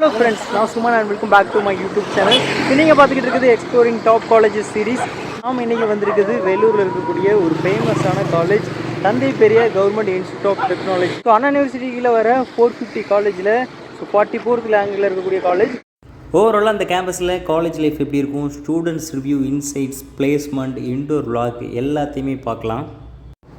Hello friends, நான் Suman and welcome back to my YouTube channel. நீங்கள் பார்த்துக்கிட்டு இருக்குது எக்ஸ்ப்ளோரிங் டாப் காலேஜஸ் சீரிஸ். நாம் இன்றைக்கி வந்திருக்குது வேலூரில் இருக்கக்கூடிய ஒரு ஃபேமஸான காலேஜ், தந்தை Periyar government institute of technology. So Anna யூனிவர்சிட்டியில் வர 450 காலேஜில் 44th ரேங்கில் இருக்கக்கூடிய காலேஜ். ஓவராலாக அந்த கேம்பஸில் காலேஜ் லைஃப் எப்படி இருக்கும், students review, insights, placement, indoor vlog எல்லாத்தையுமே பார்க்கலாம்.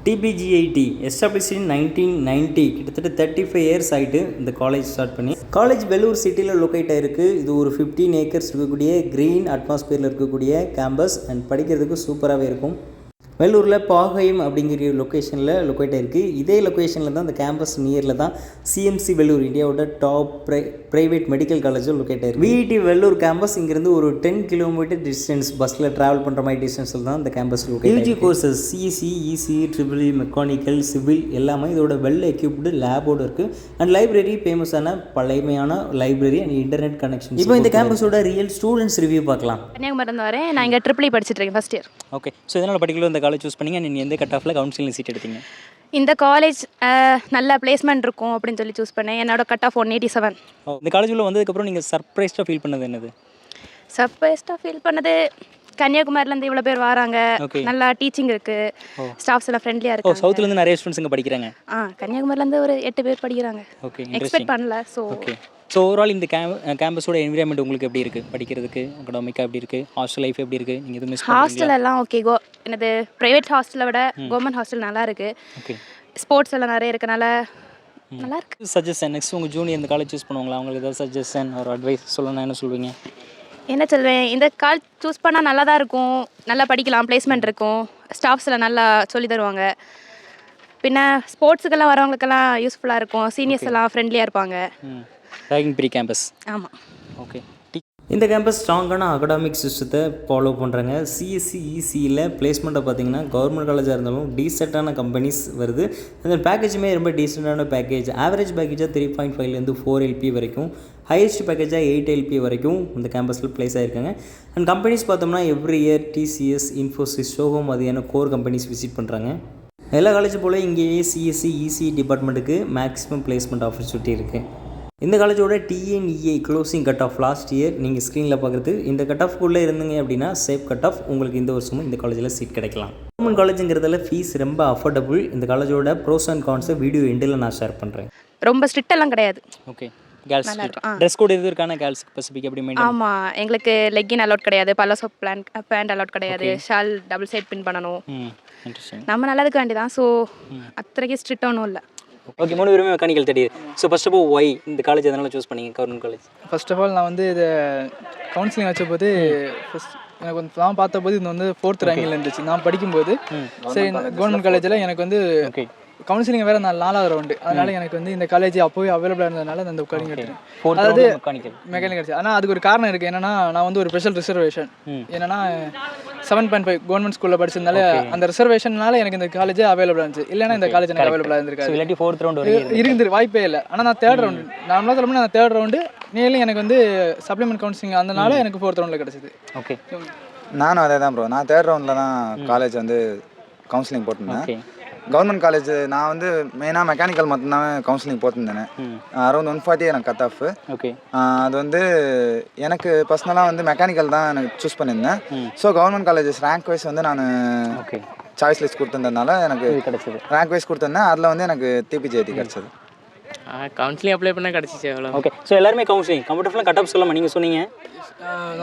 TPGIT எஸ்டாப்ளிஷ் இன் 1990, கிட்டத்தட்ட 35 இயர்ஸ் ஆகிட்டு இந்த காலேஜ் ஸ்டார்ட் பண்ணி. காலேஜ் வெள்ளூர் சிட்டியில் லொக்கேட் ஆகிருக்கு. இது ஒரு 15 ஏக்கர்ஸ் இருக்கக்கூடிய க்ரீன் அட்மாஸ்பியரில் இருக்கக்கூடிய கேம்பஸ் அண்ட் படிக்கிறதுக்கு சூப்பராகவே இருக்கும். வெள்ளூரில் பாகையம் அப்படிங்கிற லொக்கேஷனில் லொக்கேட் ஆகிருக்கு. இதே லொக்கேஷனில் தான் இந்த கேம்பஸ் நியரில் தான் CMC வெள்ளூர், இந்தியாவோட டாப் ப்ரைவேட் மெடிக்கல் காலேஜும் லொக்கேட் ஆகிருக்கு. VIT வெள்ளூர் கேம்பஸ் இங்கேருந்து ஒரு 10 கிலோமீட்டர் டிஸ்டன்ஸ் பஸ்ஸில் ட்ராவல் பண்ணுற மாதிரி டிஸ்டன்ஸில் தான் இந்த campus locate. UG courses CSE, ECE, EEE, mechanical, civil எல்லாமே இதோட வெல் எக்யூப்டு லேபோடு இருக்குது. அண்ட் லைப்ரரி, ஃபேமஸான பழைமையான லைப்ரரி அண்ட் இன்டர்நெட் கனெக்ஷன். இப்போ இந்த கேம்பஸோட ரியல் ஸ்டூடெண்ட்ஸ் ரிவ்யூ பார்க்கலாம். கன்னியாகுமரிலேருந்து வரேன். நான் இங்கே ட்ரிபிள் படிச்சுட்டு இருக்கேன், ஃபஸ்ட் இயர். ஓகே, ஸோ இதனால் பர்டிகுலர் இந்த காலேஜ் சூஸ் பண்ணிங்க. நீங்கள் எந்த கட் ஆஃபில் கவுன்சிலிங் சீட் எடுத்தீங்க? இந்த காலேஜ் நல்ல பிளேஸ்மெண்ட் இருக்கும் அப்படின்னு சொல்லி சூஸ் பண்ணேன். என்னோட கட் ஆஃப் 187. இந்த காலேஜுள்ள வந்ததுக்கப்புறம் நீங்கள் சர்ப்ரைஸ்டாக ஃபீல் பண்ணது என்னது? சர்ப்ரைஸ்டாக ஃபீல் பண்ணது, கன்னியாகுமரிலேருந்து இவ்வளோ பேர் வராங்க, நல்லா டீச்சிங் இருக்குது, ஸ்டாஃப்ஸ் எல்லாம் ஃப்ரெண்ட்லியாக இருக்குது. சவுத்துலேருந்து நிறைய ஸ்டூடெண்ட்ஸ் இங்கே படிக்கிறாங்க. கன்னியாகுமரிலேருந்து ஒரு 8 பேர் படிக்கிறாங்க. ஓகே, எக்ஸ்பெக்ட் பண்ணல. ஸோ ஓவரால் இந்த கேம்பஸோட என்விரான்மெண்ட் உங்களுக்கு எப்படி இருக்குது? படிக்கிறதுக்கு அகடாமிக்காக எப்படி இருக்குது? ஹாஸ்டல் லைஃப் எப்படி இருக்குது? நீங்கள் எதுவும் மிஸ் ஹாஸ்டல் எல்லாம் ஓகே. எனது ப்ரைவேட் ஹாஸ்டலை விட கவர்மெண்ட் ஹாஸ்டல் நல்லா இருக்குது. ஓகே, ஸ்போர்ட்ஸ் எல்லாம் நிறைய இருக்கனால நல்லா இருக்குது. சஜஷன் நெக்ஸ்ட் உங்கள் ஜூனியர் இந்த காலேஜ் சூஸ் பண்ணுவாங்களா? அவங்களுக்கு ஏதாவது சஜஷன் ஒரு அட்வைஸ் சொல்லணும்னா என்ன சொல்வீங்க? என்ன சொல்வேன், இந்த காலேஜ் சூஸ் பண்ணால் நல்லா தான் இருக்கும், நல்லா படிக்கலாம், பிளேஸ்மெண்ட் இருக்கும், ஸ்டாஃப்ஸ் எல்லாம் நல்லா சொல்லி தருவாங்க, பின்ன ஸ்போர்ட்ஸுக்கெல்லாம் வரவங்களுக்கெல்லாம் யூஸ்ஃபுல்லாக இருக்கும், சீனியர்ஸ் எல்லாம் ஃப்ரெண்ட்லியாக இருப்பாங்க. Ragging free campus. ஆமாம். ஓகே, இந்த கேம்பஸ் ஸ்ட்ராங்கான அகடாமிக் சிஸ்டத்தை ஃபாலோ பண்ணுறாங்க. CSE, ECEயில் பிளேஸ்மெண்ட்டை பார்த்தீங்கன்னா கவர்மெண்ட் காலேஜாக இருந்தாலும் டீசெண்டான கம்பெனிஸ் வருது. அந்த பேக்கேஜுமே ரொம்ப டீசெண்டான பேக்கேஜ். ஆவரேஜ் பேக்கேஜாக 3.5லேருந்து 4 LP வரைக்கும், ஹையஸ்ட் பேக்கேஜாக 8 LP வரைக்கும் இந்த கேம்பஸில் ப்ளேஸ் ஆகிருக்காங்க. அண்ட் கம்பெனிஸ் பார்த்தோம்னா எவ்ரி இயர் TCS, இன்ஃபோசிஸ், ஷோஹோ மாதிரியான கோர் கம்பெனிஸ் விசிட் பண்ணுறாங்க. எல்லா காலேஜ் போல் இங்கேயே CSE, ECE டிபார்ட்மெண்ட்டுக்கு மேக்ஸிமம் பிளேஸ்மெண்ட் ஆப்பர்ச்சுனிட்டி இருக்குது. இந்த காலேஜோட TNEA closing cut off last year நீங்கள் ஸ்க்ரீனில் பார்க்குறது. இந்த கட் ஆஃப்குள்ளே இருந்தீங்க அப்படின்னா சேஃப் கட் ஆஃப், உங்களுக்கு இந்த வருஷமும் இந்த காலேஜில் சீட் கிடைக்கலாம். கவர்மெண்ட் காலேஜுங்கிறதுல ஃபீஸ் ரொம்ப அஃபோர்டபுள். இந்த காலேஜோட ப்ரோஸ் அண்ட் கான்ஸை வீடியோ எண்டில் நான் ஷேர் பண்ணுறேன். ரொம்ப ஸ்ட்ரிக்ட் எல்லாம் கிடையாது. ஓகே, கேர்ள்ஸ் ட்ரெஸ் கோட் எது இருக்கான கேர்ள்ஸ் ஸ்பெசிஃபிக் எப்படி மெயின்டைன்? ஆமாம், எங்களுக்கு லெக்கின் அலோட் கிடையாது, பல்லோசோ பேண்ட் அலோட் கிடையாது, ஷால் டபுள் சைட் பின் பண்ணணும். நம்ம நல்லதுக்கு வேண்டி தான். ஸோ அத்தனைக்கு ஸ்ட்ரிக்ட் ஒன்றும் இல்லை. ஓகே, 3 பேருமே மெக்கானிக்கல் தெரியுது. So first of all why இந்த காலேஜ் எதனால் சூஸ் பண்ணீங்க, government college? First of all நான் வந்து இதை கவுன்சிலிங் வச்சபோது ஃபஸ்ட் எனக்கு வந்து நான் பார்த்தபோது இது வந்து 4th ரேங்கில் இருந்துச்சு. நான் படிக்கும்போது சரி கவர்மெண்ட் காலேஜில் எனக்கு வந்து கவுன்சிலிங் வேறு நான் 4வது ரவுண்டு, அதனால எனக்கு வந்து இந்த காலேஜ் அப்போவே அவைலபிளாக இருந்ததுனால அந்த உட்காரிங் எடுத்தேன். அதாவது மெக்கானிக்கல் கிடச்சி. ஆனால் அதுக்கு ஒரு காரணம் இருக்குது. என்னன்னா நான் வந்து ஒரு ஸ்பெஷல் ரிசர்வேஷன், என்னன்னா 7.5 கவர்மெண்ட் ஸ்கூலில் படிச்சதுனால அந்த ரிசர்வேஷனால எனக்கு இந்த காலேஜ் அவைலபிளாக இருந்துச்சு. இல்லைன்னா இந்த காலேஜ் எனக்கு அவைலபிளாக இருந்திருக்காது, 4th ரவுண்டு இருந்து வாய்ப்பே இல்லை. ஆனால் நான் 3rd ரவுண்டு, நார்மலாக சொல்ல நான் 3rd ரவுண்டு நேரில் எனக்கு வந்து சப்ளிமெண்ட் கவுன்சிலிங் அதனால எனக்கு 4th ரவுண்டில் கிடச்சிது. ஓகே, நானும் அதே தான் ப்ரோ. நான் 3rd ரவுண்டில் தான் காலேஜ் வந்து கவுன்சிலிங் போட்டிருந்தேன். கவர்மெண்ட் காலேஜ் நான் வந்து மெயினாக மெக்கானிக்கல் மட்டும்தான் கவுன்சிலிங் போட்டிருந்தேன். அரௌண்ட் 140 எனக்கு கட் ஆஃப். ஓகே, அது வந்து எனக்கு பர்சனலாக வந்து மெக்கானிக்கல் தான் எனக்கு சூஸ் பண்ணியிருந்தேன். So government colleges rank wise வந்து நான் சாய்ஸ் லிஸ்ட் கொடுத்துருந்ததுனால எனக்கு கிடச்சிது. ரேங்க் வைஸ் கொடுத்துருந்தேன், அதில் வந்து எனக்கு TPGIT கிடச்சிது. கவுன்சிலிங் அப்ளை பண்ணால் கிடச்சிச்சு எவ்வளோ. ஓகே, ஸோ எல்லாருமே கவுன்சிலிங் கம்ப்யூட்டர்லாம் கட் ஆஃப் சொல்லாமல் நீங்கள் சொன்னீங்க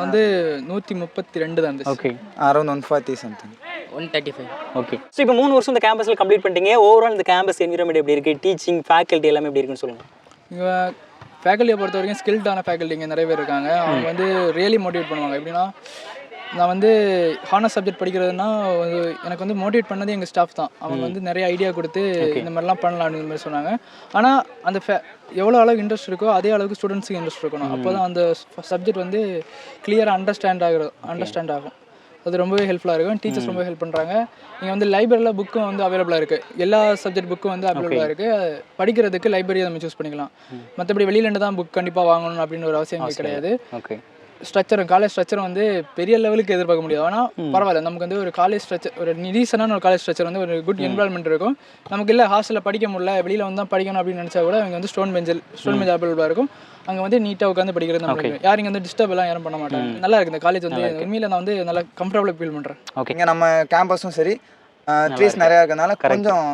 வந்து 132 தான் இருந்துச்சு. Okay, around 140 something. 135. Okay, so இப்போ 3 வருஷம் இந்த கேம்பஸில் கம்ப்ளீட் பண்ணிட்டீங்க. ஓவரால் இந்த கேம்பஸ் என்விரான்மெண்ட் எப்படி இருக்குது, டீச்சிங் ஃபேக்கல்ட்டி எல்லாமே எப்படி இருக்குன்னு சொல்லுங்கள். இங்கே ஃபேக்கல்ட்டியை பொறுத்த வரைக்கும் ஸ்கில்டான ஃபேக்கல்ட்டி இங்கே நிறைய பேர் இருக்காங்க. அவங்க வந்து ரியலி மோட்டிவேட் பண்ணுவாங்க. எப்படின்னா நான் வந்து ஹானர் சப்ஜெக்ட் படிக்கிறதுனா எனக்கு வந்து மோட்டிவேட் பண்ணது எங்கள் ஸ்டாஃப் தான். அவங்க வந்து நிறைய ஐடியா கொடுத்து இந்த மாதிரிலாம் பண்ணலாம் அப்படிங்கிற மாதிரி சொன்னாங்க. ஆனால் அந்த எவ்வளோ அளவுக்கு இன்ட்ரெஸ்ட் இருக்கோ அதே அளவுக்கு ஸ்டூடெண்ட்ஸுக்கு இன்ட்ரெஸ்ட் இருக்கணும். அப்போ தான் அந்த சப்ஜெக்ட் வந்து கிளியராக அண்டர்ஸ்டாண்ட் ஆகும். அது ரொம்பவே ஹெல்ப்ஃபுல்லாக இருக்கும். டீச்சர்ஸ் ரொம்ப ஹெல்ப் பண்ணுறாங்க. இங்கே வந்து லைப்ரரியில் புக்கும் வந்து அவைலபிளாக இருக்குது. எல்லா சப்ஜெக்ட் புக்கும் வந்து அவைலபிளாக இருக்குது. படிக்கிறதுக்கு லைப்ரரியை நம்ம சூஸ் பண்ணிக்கலாம். மற்றபடி வெளியிலேருந்து தான் புக் கண்டிப்பாக வாங்கணும் அப்படின்னு ஒரு அவசியம் கிடையாது. ஸ்ட்ரக்சரும் காலேஜ் ஸ்ட்ரக்சரும் வந்து பெரிய லெவலுக்கு எதிர்பார்க்க முடியாது. ஆனால் பரவாயில்ல, நமக்கு வந்து ஒரு காலேஜ் ஸ்ட்ரக்சர், ஒரு ரீசனான ஒரு காலேஜ் ஸ்ட்ரக்சர் வந்து ஒரு குட் என்வரான்மெண்ட் இருக்கும். நமக்கு இல்லை ஹாஸ்டலில் படிக்க முடியல, வெளியில் வந்து தான் படிக்கணும் அப்படின்னு நினச்சா கூட அவங்க வந்து ஸ்டோன் பெஞ்ச் அவைலபிளாக இருக்கும். அங்கே வந்து நீட்டாக உட்காந்து படிக்கிறது நமக்கு யாரும் இங்கே வந்து டிஸ்டர்ப் எல்லாம் யாரும் பண்ண மாட்டாங்க. நல்லா இருக்குது இந்த காலேஜ் வந்து. உண்மையில் நான் வந்து நல்லா கம்ஃபர்டபுளாக ஃபீல் பண்ணுறேன். இங்கே நம்ம கேம்பஸும் சரி ட்ரீஸ் நிறையா இருக்கிறதுனால கொஞ்சம்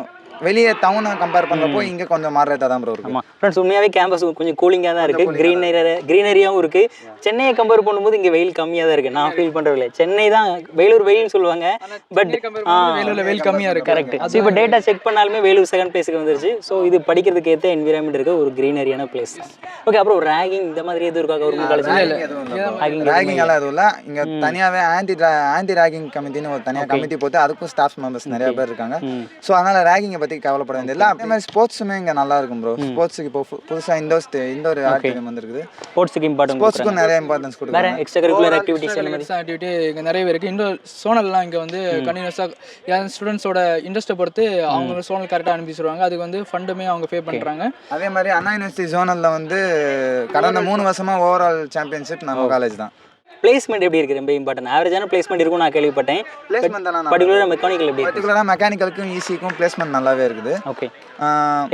வெளியே டவுனை கம்பேர் பண்ணுறப்போ இங்கே கொஞ்சம் மாறுறதா தான் ப்ரோ இருக்கு. ஆமாம் ஃப்ரெண்ட்ஸ், உண்மையாகவே கேம்பஸ் கொஞ்சம் கூலிங்காக தான் இருக்குது. க்ரீனரியாகவும் இருக்குது. சென்னையை கம்பேர் பண்ணும்போது இங்கே வெயில் கம்மியாக தான் இருக்குது. நான் ஃபீல் பண்ணுறதில்ல. சென்னை தான் வேலூர் வெயில்னு சொல்லுவாங்க, பட் வேலூரில் வெயில் கம்மியாக இருக்குது. கரெக்ட். ஸோ இப்போ டேட்டா செக் பண்ணாலுமே வேலூர் செகண்ட் பிளேஸுக்கு வந்துருச்சு. ஸோ இது படிக்கிறதுக்கு ஏற்ற என்விரான்மெண்ட் இருக்க ஒரு க்ரீனரியான பிளேஸ். ஓகே, அப்புறம் ரேகிங் இந்த மாதிரி எதுவும் இருக்கா கவர்மெண்ட் காலேஜில்? ரேகிங் எல்லாம் எதுவும் இல்லை. இங்கே தனியாகவே ஆன்டி ரேகிங் கமிட்டின்னு ஒரு தனியாக கமிட்டி போட்டு அதுக்கும் ஸ்டாஃப் மெம்பர்ஸ் நிறைய பேர் இருக்காங்க. ஸோ அதனால் ரேகிங்கை பற்றி கவலைப்பட வேண்டியதில்லை. அதே மாதிரி ஸ்போர்ட்ஸுமே இங்கே நல்லா இருக்கும் ப்ரோ. ஸ்போர்ட்ஸுக்கு இப்போ புதுசாக இண்டோர் ஆக்டிவிட்டி வந்துருக்குது. ஸ்போர்ட்ஸுக்கு இம்பார்ட்டன்ஸ், ஸ்போர்ட்ஸ்க்கும் நிறைய இம்பார்ட்டன்ஸ் கொடுக்குறாங்க. வேற எக்ஸ்ட்ரா கரிக்குலர் ஆக்டிவிட்டிஸ் அந்த மாதிரி ஆக்டிவிட்டி இங்கே நிறைய இருக்குது. இண்டோர் சோனல்லாம் இங்கே வந்து கண்டினியூஸாக என் ஸ்டூடெண்ட்ஸோட இன்ட்ரெஸ்ட்டை பொறுத்து அவங்க சோனல் கரெக்டாக அனுப்பிச்சிடுவாங்க. அதுக்கு வந்து ஃபண்டுமே அவங்க பே பண்ணுறாங்க. அதே மாதிரி அண்ணா யூனிவர்சிட்டி ஜோனலில் வந்து கடந்த 3 வருஷமாக ஓவரால் சாம்பியன்ஷிப் நம்ம காலேஜ் தான். பிளேஸ்மெண்ட் எப்படி இருக்குது? ரொம்ப இம்பார்ட்டன்ட். ஆவரேஜான பிளேஸ்மெண்ட் இருக்கும் நான் கேள்விப்பட்டேன். பிளேஸ்மெண்ட் தான் பர்டிகுலராக மெக்கானிக்கல் எப்படி? பர்டிகுலராக மெக்கானிக்கலுக்கும் ஈஸிக்கும் பிளேஸ்மெண்ட் நல்லாவே இருக்குது. ஓகே,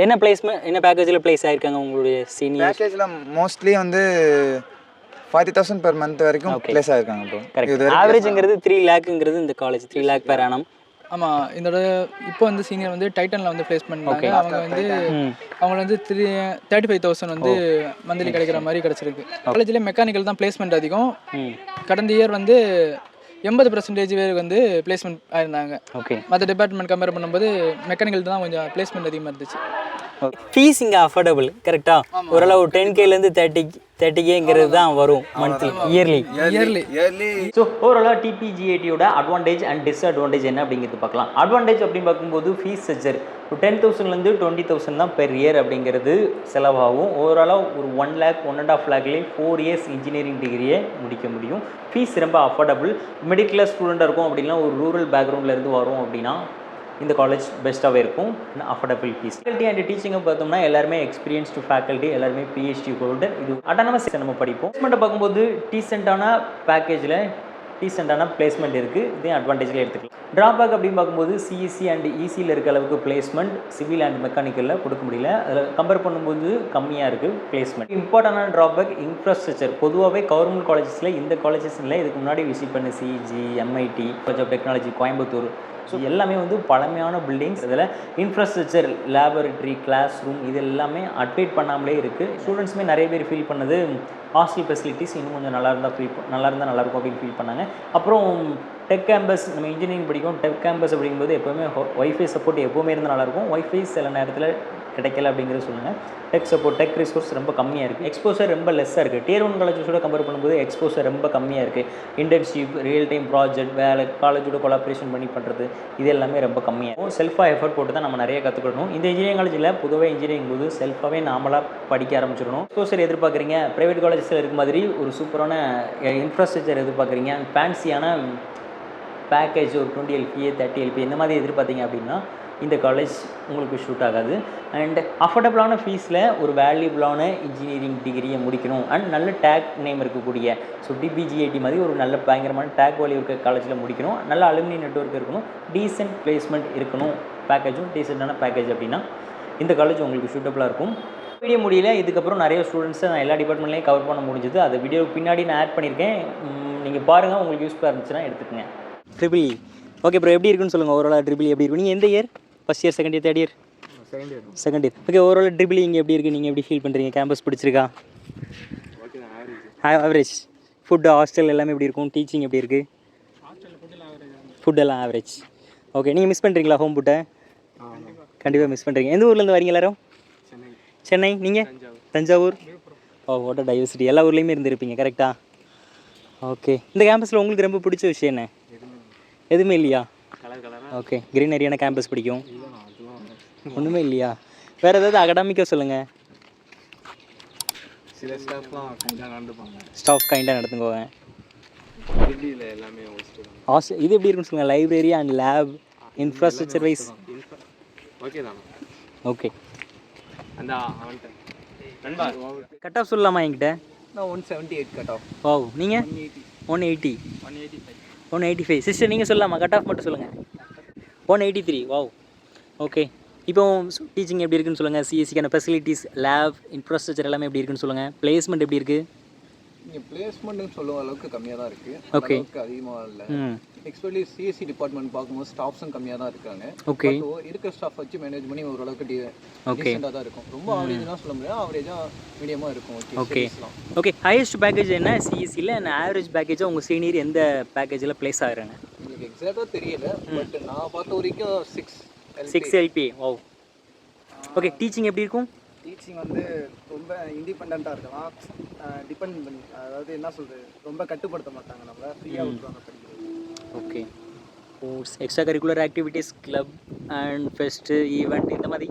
என்ன பிளேஸ்மெண்ட், என்ன பேக்கேஜில் பிளேஸ் ஆயிருக்காங்க உங்களுடைய சீனியர்? பேக்கேஜில் மோஸ்ட்லி வந்து 40,000 per month வரைக்கும் பிளேஸ் ஆயிருக்காங்க ப்ரோ. கரெக்ட். ஆவரேஜ்ங்கிறது 3 lakhங்கிறது இந்த காலேஜ் 3 lakh per annum. ஆமாம், இதோட இப்போ வந்து சீனியர் வந்து டைட்டனில் வந்து ப்ளேஸ் பண்ணாங்க. அவங்க வந்து அவங்கள வந்து 35,000 வந்து மந்த்லி கிடைக்கிற மாதிரி கிடச்சிருக்கு. காலேஜ்லேயே மெக்கானிக்கல் தான் பிளேஸ்மெண்ட் அதிகம். கடந்த இயர் வந்து 80% பேருக்கு வந்து பிளேஸ்மெண்ட் ஆயிருந்தாங்க. ஓகே, மற்ற டிபார்ட்மெண்ட் கம்பேர் பண்ணும்போது மெக்கானிக்கல் தான் கொஞ்சம் பிளேஸ்மெண்ட் அதிகமாக இருந்துச்சு. ஃபீஸ் இங்கே அஃபோர்டபுள் கரெக்டாக? ஓரளவு 10Kலேருந்து 30Kங்கிறது தான் வரும் மந்த்லி இயர்லி. ஸோ ஓவராலாக டிபிஜிஐடியோட அட்வான்டேஜ் அண்ட் டிஸ்அட்வான்டேஜ் என்ன அப்படிங்கிறது பார்க்கலாம். அட்வான்டேஜ் அப்படின்னு பார்க்கும்போது ஃபீஸ் ஸ்ட்ரக்சர் ஒரு 10,000லேருந்து 20,000 தான் பெர் இயர் அப்படிங்கிறது செலவாகும். ஓவராலாக ஒரு 1 lakh 1.5 lakhலேயே 4 years இன்ஜினியரிங் டிகிரியை முடிக்க முடியும். ஃபீஸ் ரொம்ப அஃபோர்டபுள். மிடில் கிளாஸ் ஸ்டூடெண்ட்டாக இருக்கும் அப்படின்னா, ஒரு ரூரல் பேக்ரவுண்ட்லேருந்து வரும் அப்படின்னா இந்த காலேஜ் பெஸ்ட்டாகவே இருக்கும். Affordable fees. ஃபேக்கல்ட்டி அண்ட் டீச்சிங்கை பார்த்தோம்னா எல்லாருமே எக்ஸ்பீரியன்ஸ்டு ஃபேக்கல்ட்டி, எல்லாருமே PhD ஹோல்டர். இது அட்டானமஸ் நம்ம படிப்போம். பிளேஸ்மெண்ட்டை பார்க்கும்போது டீசெண்டான பேக்கேஜில் டீசெண்டான பிளேஸ்மெண்ட் இருக்குது. இதே அட்வான்டேஜில் எடுத்துக்கலாம். ட்ராபேக் அப்படின்னு பார்க்கும்போது CSE அண்ட் ECயில் இருக்க அளவுக்கு பிளேஸ்மெண்ட் சிவில் அண்ட் மெக்கானிக்கலில் கொடுக்க முடியல. அதில் கம்பேர் பண்ணும்போது கம்மியாக இருக்குது பிளேஸ்மெண்ட். இம்பார்ட்டண்டான ட்ராபேக் இன்ஃப்ராஸ்ட்ரக்சர். பொதுவாகவே கவர்மெண்ட் காலேஜஸில் இந்த காலேஜஸ் இல்லை, இதுக்கு முன்னாடி விசிட் பண்ண CG, MIT, college of technology Coimbatore, so எல்லாமே வந்து பழமையான பில்டிங்ஸ். இதில் இன்ஃப்ராஸ்ட்ரக்சர், லேபரேட்டரி, கிளாஸ் ரூம் இது எல்லாமே அப்டேட் பண்ணாமலே இருக்குது. ஸ்டூடெண்ட்ஸுமே நிறைய பேர் ஃபீல் பண்ணது ஹாஸ்டல் ஃபெசிலிட்டிஸ் இன்னும் கொஞ்சம் நல்லா இருந்தால் நல்லாயிருக்கும் அப்படின்னு ஃபீல் பண்ணாங்க. அப்புறம் டெக் கேம்பஸ், நம்ம இன்ஜினியரிங் படிக்கும், டெக் கேம்பஸ் அப்படிங்கும்போது எப்போவுமே ஒய்ஃபை சப்போர்ட் எப்போவுமே இருந்தால் நல்லாயிருக்கும். ஒய்ஃபை சில நேரத்தில் கிடைக்கல அப்படிங்கிறது சொல்லுங்கள். டெக் சப்போர்ட், டெக் ரிசோர்ஸ் ரொம்ப கம்மியாக இருக்குது. எக்ஸ்போசர் ரொம்ப லெஸ்ஸாக இருக்குது. Tier 1 காலேஜஸோட கம்பேர் பண்ணும்போது எக்ஸ்போசர் ரொம்ப கம்மியாக இருக்குது. இன்டர்ன்ஷிப், ரியல் டைம் ப்ராஜெக்ட், வேலை, காலேஜோட கொலாபரேஷன் பண்ணி பண்ணுறது இது எல்லாமே ரொம்ப கம்மியாகும். செல்ஃபாக எஃபர்ட் போட்டு தான் நம்ம நிறைய கற்றுக்கணும். இந்த இன்ஜினியரிங் காலேஜில் பொதுவாக இன்ஜினியரிங் போது செல்ஃபாகவே நாமளாக படிக்க ஆரம்பிச்சிடணும். எக்ஸ்போசர் எதிர்பார்க்குறீங்க, ப்ரைவேட் காலேஜஸில் இருக்க மாதிரி ஒரு சூப்பரான இன்ஃப்ராஸ்ட்ரக்சர் எதிர்பார்க்குறீங்க, ஃபேன்சியான பேக்கேஜ் ஒரு 20 LPA 30 LPA இந்த மாதிரி எதிர்பார்த்தீங்க அப்படின்னா இந்த காலேஜ் உங்களுக்கு ஷூட் ஆகாது. அண்ட் அஃபோர்டபுளான ஃபீஸில் ஒரு வேல்யூபிளான இன்ஜினியரிங் டிகிரியை முடிக்கணும் அண்ட் நல்ல டேக் நேம் இருக்கக்கூடிய, ஸோ டிபிஜிஐடி மாதிரி ஒரு நல்ல பயங்கரமான டேக் வேல்யூ இருக்க காலேஜில் முடிக்கணும். நல்ல அலுமினி நெட்வொர்க் இருக்கணும், டீசென்ட் பிளேஸ்மெண்ட் இருக்கணும், பேக்கேஜும் டீசெண்டான பேக்கேஜ் அப்படின்னா இந்த காலேஜ் உங்களுக்கு சூட்டபுளாக இருக்கும். வீடியோ முடியல, இதுக்கப்புறம் நிறைய ஸ்டூடெண்ட்ஸை நான் எல்லா டிபார்ட்மெண்ட்லேயும் கவர் பண்ண முடிஞ்சது. அது வீடியோ பின்னாடி நான் ஆட் பண்ணியிருக்கேன், நீங்கள் பாருங்கள். உங்களுக்கு யூஸ்ஃபுல்லாக இருந்துச்சுன்னா எடுத்துக்கங்க. ட்ரிபிள் ஓகே ப்ரோ, எப்படி இருக்குன்னு சொல்லுங்கள். ஓவரால் ட்ரிபிள் எப்படி இருக்கும்? நீங்கள் எந்த year? First year, second year, third year? Second year. Okay, overall triple இங்கே எப்படி இருக்குது? நீங்கள் எப்படி ஃபீல் பண்ணுறீங்க? கேம்பஸ் பிடிச்சிருக்கா? ஆவரேஜ். ஃபுட்டு, ஹாஸ்டல் எல்லாமே எப்படி இருக்கும்? டீச்சிங் எப்படி இருக்குது? ஃபுட்டெல்லாம் ஆவரேஜ். ஓகே, நீங்கள் மிஸ் பண்ணுறீங்களா ஹோம் ஃபுட்டை? கண்டிப்பாக மிஸ் பண்ணுறீங்க. எந்த ஊர்லேருந்து வரீங்க எல்லோரும்? சென்னை. நீங்கள்? தஞ்சாவூர். ஓ, வாட் டைவர்சிட்டி. எல்லா ஊர்லேயுமே இருந்திருப்பீங்க கரெக்டாக? ஓகே, இந்த கேம்பஸில் உங்களுக்கு ரொம்ப பிடிச்ச விஷயம் என்ன? எதுவுமே இல்லையா? ஓகே, க்ரீனரியான கேம்பஸ் பிடிக்கும். ஒன்றுமே இல்லையா? வேறு ஏதாவது அகடாமிக்காக சொல்லுங்கள். ஸ்டாஃப் கைண்டாக நடத்துங்க. இது எப்படி இருக்குன்னு சொல்லுங்கள். Library and lab, infrastructure wise okay. Cut off சொல்லலாமா என்கிட்ட? நான் 178 கட் ஆஃப். வாவ், நீங்கள் 180 185. சிஸ்டர் நீங்கள் சொல்லலாமா? கட் ஆஃப் மட்டும் சொல்லுங்கள். 183. Wow, okay. இப்போ டீச்சிங் எப்படி இருக்குன்னு சொல்லுங்கள். சிஎஸ்சிக்கான ஃபெசிலிட்டிஸ், லேப், இன்ஃப்ராஸ்ட்ரக்சர் எல்லாமே எப்படி இருக்குன்னு சொல்லுங்கள். பிளேஸ்மெண்ட் எப்படி இருக்குது? நீங்கள் பிளேஸ்மெண்ட்னு சொல்லுற அளவுக்கு கம்மியாக தான் இருக்குது. Okay. அளவுக்கு அதிகமாக இல்லை. எக்ஸ்பெக்ட்லி சிஎஸ்சி டிபார்ட்மெண்ட் பார்க்கும்போது ஸ்டாஃப்ஸும் கம்மியாக தான் இருக்காங்க. ஓகே. இருக்கிற ஸ்டாஃப் வச்சு மேனேஜ் பண்ணி ஓரளவுக்கு Okay. டீசெண்டாக தான் இருக்கும். ரொம்ப ஆவரேஜ்லாம் சொல்ல முடியாது, ஆவரேஜாக மீடியமாக இருக்கும். Okay. சரிஸ்லாம். ஓகே, ஹையஸ்ட் பேக்கேஜ் என்ன சிஎஸ்சியில்? அண்ட் ஆவரேஜ் பேக்கேஜாக உங்கள் சீனியர் எந்த பேக்கேஜில் ப்ளேஸ் ஆகுறாங்க? எனக்கு எக்ஸாக்டாக தெரியல, பட் நான் பார்த்த வரைக்கும் 6 LP. Wow, okay. டீச்சிங் எப்படி இருக்கும்? டீச்சிங் வந்து ரொம்ப இண்டிபெண்ட்டாக இருக்கலாம். டிபெண்ட் பண்ணி, அதாவது என்ன சொல்கிறது, ரொம்ப கட்டுப்படுத்த மாட்டாங்க, நம்மளை ஃப்ரீயாக விட்டுருவாங்க படிக்கிறது. Okay. Sports, extra curricular activities, club and fest, event இந்த மாதிரி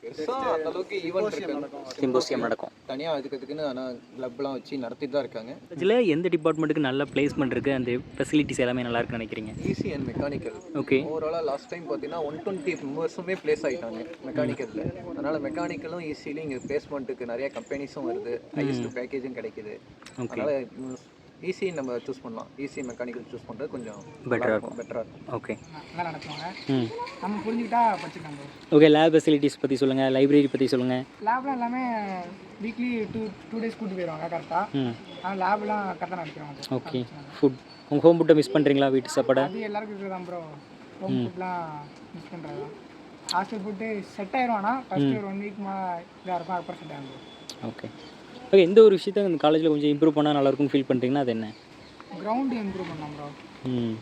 பெருசாக அந்த அளவுக்கு ஈவெண்ட் நடக்கும். சிம்போசியம் நடக்கும். தனியாக அதுக்குன்னு ஆனால் கிளப்லாம் வச்சு நடத்திட்டு தான் இருக்காங்க. இதில் எந்த டிபார்ட்மெண்ட்டுக்கு நல்ல பிளேஸ்மெண்ட் இருக்குது, அந்த ஃபெசிலிட்டிஸ் எல்லாமே நல்லா இருக்குன்னு நினைக்கிறீங்க? Easy and mechanical. ஓகே. ஓவராலாக லாஸ்ட் டைம் பார்த்தீங்கன்னா 120 மெம்பர்ஸுமே ப்ளேஸ் ஆகிட்டாங்க மெக்கானிக்கலில். அதனால் மெக்கானிக்கலும் ஈஸியிலும் இங்கே பிளேஸ்மெண்ட்டுக்கு நிறைய கம்பெனிஸும் வருது, ஹையஸ்ட் பேக்கேஜும் கிடைக்குது. ஓகே. அதனால் ஈஸி நம்ம சூஸ் பண்ணலாம். ஈஸி மெக்கானிக்கல் சூஸ் பண்ணுறது கொஞ்சம் பெட்டராக இருக்கும். பெட்டராக இருக்கும். ஓகே. நல்லா நடத்துவாங்க, ம், நம்ம புரிஞ்சுக்கிட்டா படிச்சுக்கலாம். ஓகே. லேப் ஃபெசிலிட்டிஸ் பற்றி சொல்லுங்கள். லைப்ரரி பற்றி சொல்லுங்கள். லேப்லாம் எல்லாமே வீக்லி டூ டேஸ் கூட்டி போயிடுவாங்க கரெக்டாக. ம், ஆனால் லேப்லாம் கரெக்டாக நடத்துவாங்க. ஓகே. ஃபுட், உங்கள் ஹோம் ஃபுட்டை மிஸ் பண்ணுறீங்களா? வீட்டு சாப்பாடை? அது எல்லாருக்கும் இருக்கிறது தான் ப்ரோ. ஹோம் ஃபுட்லாம் மிஸ் பண்ணுறது தான். ஹாஸ்டல் ஃபுட்டு செட் ஆயிரும், ஆனால் ஃபஸ்ட்டு ஒரு 1 வீக் இதாக இருக்கும், அப்புறம் செட் ஆகும். ஓகே. ஓகே, எந்த ஒரு விஷயத்த இந்த காலேஜில் கொஞ்சம் இம்ப்ரூவ் பண்ணால் நல்லாயிருக்கும்னு ஃபீல் பண்ணுறீங்கன்னா அது என்ன? கிரவுண்டு இம்ப்ரூவ் பண்ணலாம் ப்ரோ. ம்,